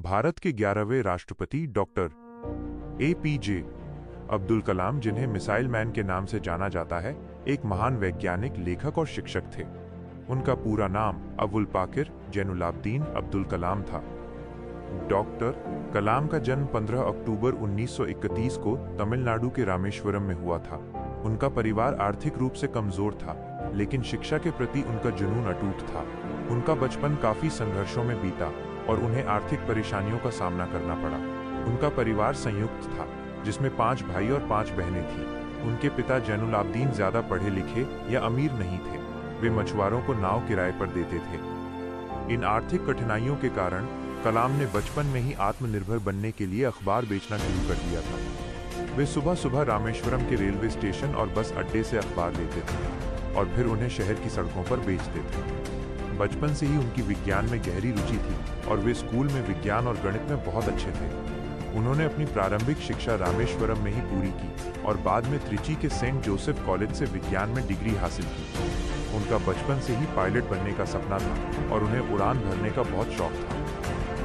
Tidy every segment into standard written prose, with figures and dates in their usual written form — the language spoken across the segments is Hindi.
भारत के 11वें राष्ट्रपति डॉक्टर APJ अब्दुल कलाम, जिन्हें मिसाइल मैन के नाम से जाना जाता है, एक महान वैज्ञानिक, लेखक और शिक्षक थे। उनका पूरा नाम अबुल पाकिर जैनुलाब्दीन अब्दुल कलाम था। डॉक्टर कलाम का जन्म 15 अक्टूबर 1931 को तमिलनाडु के रामेश्वरम में हुआ था। उनका परिवार आर्थिक रूप से कमजोर था, लेकिन शिक्षा के प्रति उनका जुनून अटूट था। उनका बचपन काफी संघर्षों में बीता और उन्हें आर्थिक परेशानियों का सामना करना पड़ा। उनका परिवार संयुक्त था, जिसमें 5 भाई और 5 बहनें थीं। उनके पिता जैनुलाब्दीन ज्यादा पढ़े लिखे या अमीर नहीं थे। वे मछुआरों को नाव किराए पर देते थे। इन आर्थिक कठिनाइयों के कारण कलाम ने बचपन में ही आत्मनिर्भर बनने के लिए अखबार बेचना शुरू कर दिया था। वे सुबह सुबह रामेश्वरम के रेलवे स्टेशन और बस अड्डे से अखबार लेते थे और फिर उन्हें शहर की सड़कों पर बेचते थे। बचपन से ही उनकी विज्ञान में गहरी रुचि थी और वे स्कूल में विज्ञान और गणित में बहुत अच्छे थे। उन्होंने अपनी प्रारंभिक शिक्षा रामेश्वरम में ही पूरी की और बाद में त्रिची के सेंट जोसेफ कॉलेज से विज्ञान में डिग्री हासिल की। उनका बचपन से ही पायलट बनने का सपना था और उन्हें उड़ान भरने का बहुत शौक था।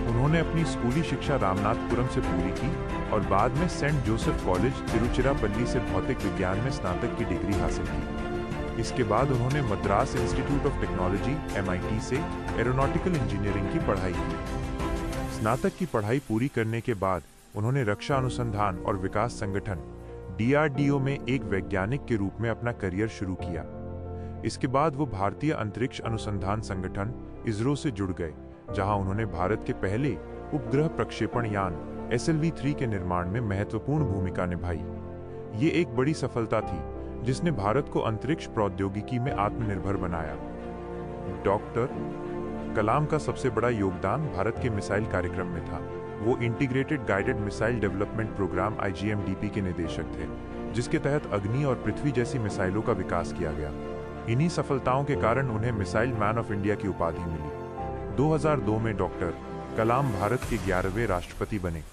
उन्होंने अपनी स्कूली शिक्षा रामनाथपुरम से पूरी की और बाद में सेंट जोसेफ कॉलेज तिरुचिरापल्ली से भौतिक विज्ञान में स्नातक की डिग्री हासिल की। इसके बाद उन्होंने Madras institute of technology MIT से एरोनॉटिकल इंजीनियरिंग की पढ़ाई की। स्नातक की पढ़ाई पूरी करने के बाद उन्होंने रक्षा अनुसंधान और विकास संगठन DRDO में एक वैज्ञानिक के रूप में अपना करियर शुरू किया। इसके बाद वो भारतीय अंतरिक्ष अनुसंधान संगठन ISRO से जुड़ गए, जहां उन्होंने भारत के पहले उपग्रह प्रक्षेपण यान SLV-3 के निर्माण में महत्वपूर्ण भूमिका निभाई। ये एक बड़ी सफलता थी, जिसने भारत को अंतरिक्ष प्रौद्योगिकी में आत्मनिर्भर बनाया। डॉक्टर कलाम का सबसे बड़ा योगदान भारत के मिसाइल कार्यक्रम में था। वो integrated guided missile development programme IGMDP के निदेशक थे, जिसके तहत अग्नि और पृथ्वी जैसी मिसाइलों का विकास किया गया। इन्हीं सफलताओं के कारण उन्हें मिसाइल मैन ऑफ इंडिया की उपाधि मिली। 2002 में डॉक्टर कलाम भारत के 11वें राष्ट्रपति बने।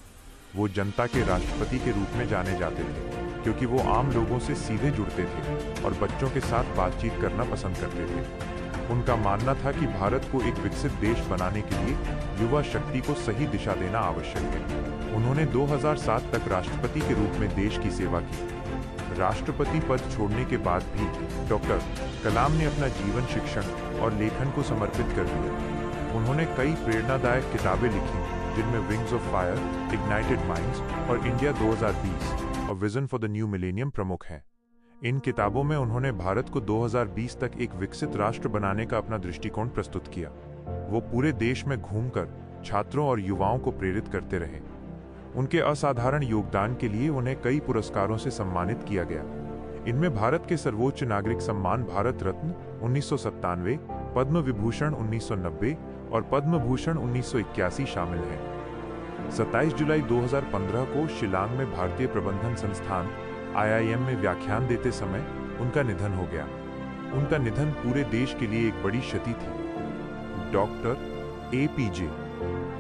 वो जनता के राष्ट्रपति के रूप में जाने जाते थे, क्योंकि वो आम लोगों से सीधे जुड़ते थे और बच्चों के साथ बातचीत करना पसंद करते थे। उनका मानना था कि भारत को एक विकसित देश बनाने के लिए युवा शक्ति को सही दिशा देना आवश्यक है। उन्होंने 2007 तक राष्ट्रपति के रूप में देश की सेवा की। राष्ट्रपति पद छोड़ने के बाद भी डॉक्टर कलाम ने अपना जीवन शिक्षण और लेखन को समर्पित कर दिया। उन्होंने कई प्रेरणादायक किताबें लिखी, जिनमें wings of fire, ignited minds और इंडिया 2020 और vision for the new millennium प्रमुख हैं। इन किताबों में उन्होंने भारत को 2020 तक एक विकसित राष्ट्र बनाने का अपना दृष्टिकोण प्रस्तुत किया। वो पूरे देश में घूमकर छात्रों और युवाओं को प्रेरित करते रहे। उनके असाधारण योगदान के लिए उन्हें कई पुरस्कारों से सम्मानित किया गया। इनमें भारत के सर्वोच्च नागरिक सम्मान भारत रत्न 1997, पद्म विभूषण 1990 और पद्म भूषण 1981 शामिल हैं। 27 जुलाई 2015 को शिलांग में भारतीय प्रबंधन संस्थान IIM में व्याख्यान देते समय उनका निधन हो गया। उनका निधन पूरे देश के लिए एक बड़ी क्षति थी। डॉक्टर APJ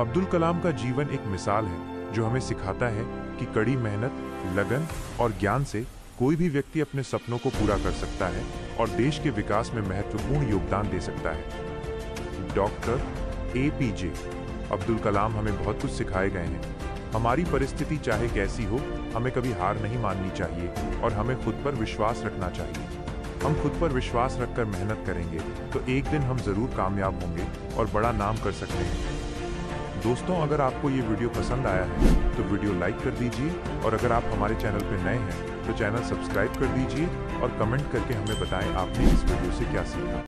अब्दुल कलाम का जीवन एक मिसाल है, जो हमें सिखाता है कि कड़ी मेहनत, लगन और ज्ञान से कोई भी व्यक्ति अपने सपनों को पूरा कर सकता है और देश के विकास में महत्वपूर्ण योगदान दे सकता है। डॉक्टर APJ अब्दुल कलाम हमें बहुत कुछ सिखाए गए हैं। हमारी परिस्थिति चाहे कैसी हो, हमें कभी हार नहीं माननी चाहिए और हमें खुद पर विश्वास रखना चाहिए। हम खुद पर विश्वास रखकर मेहनत करेंगे तो एक दिन हम जरूर कामयाब होंगे और बड़ा नाम कर सकते हैं। दोस्तों, अगर आपको ये वीडियो पसंद आया है तो वीडियो लाइक कर दीजिए और अगर आप हमारे चैनल पर नए हैं तो चैनल सब्सक्राइब कर दीजिए और कमेंट करके हमें बताएं आपने इस वीडियो से क्या सीखा।